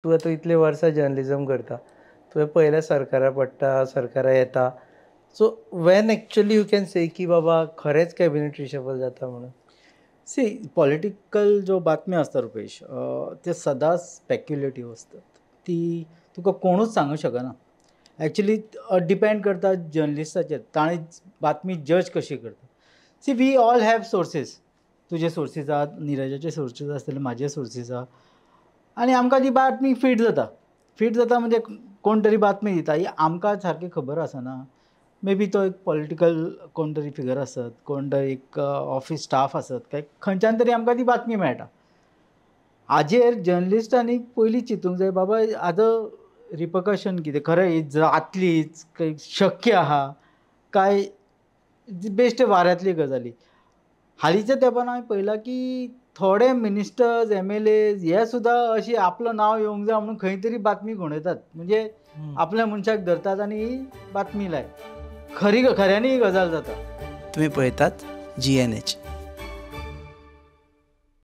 तूं आतां इतले वर्सां जर्नलिझम करता. तुवें पळयल्या सरकारा पडटा, सरकारा येता. So when actually you can say की बाबा खरेंच कॅबिनेट रिशफल जाता म्हणून? सी पॉलिटिकल जो बातम्यो आसता रुपेश, ते सदांच स्पेक्युलेटीव असतात. ती तुका कोणूच सांगूंक शकना. एक्चुअली डिपेंड करता जर्नलिस्टाचेर, ताणें बातमी जज कशी करता. See we all have sources. तुजे सोर्सीस आहात, निरजाचे सोर्सीस आसतले, म्हाजे सोर्सीस आहा आनी आमकां ती बातमी फीट जाता. फीट जाता म्हणजे कोण तरी बातमी दिता, ही आमकां सारकी खबर आसना. मे बी तो एक पॉलिटिकल कोण तरी फिगर आसत, कोण तरी एक ऑफिस स्टाफ आसत, काय खंयच्यान तरी आमकां ती बातमी मेळटा. हाजेर जर्नलिस्टांनी पयलीं चिंतूंक जाय, बाबा हाजो रिपकशन कितें, खरें ही जातलीच, काय शक्य आहा, काय बेश्टे वाऱ्यांतली गजाली. हालींच्या तेंपान हांवें पळयलां की थोडे मिनिस्टर्स, एम.एल.एज हे सुद्दां अशी आपलं नांव येवंक जाय म्हणून खंय तरी बातमी घुंवडायतात. म्हणजे हं. आपल्या मनशाक धरतात आनी ही बातमी लायक. खऱ्यांनी ही गजाल जाता. तुम्ही पळयतात GNH.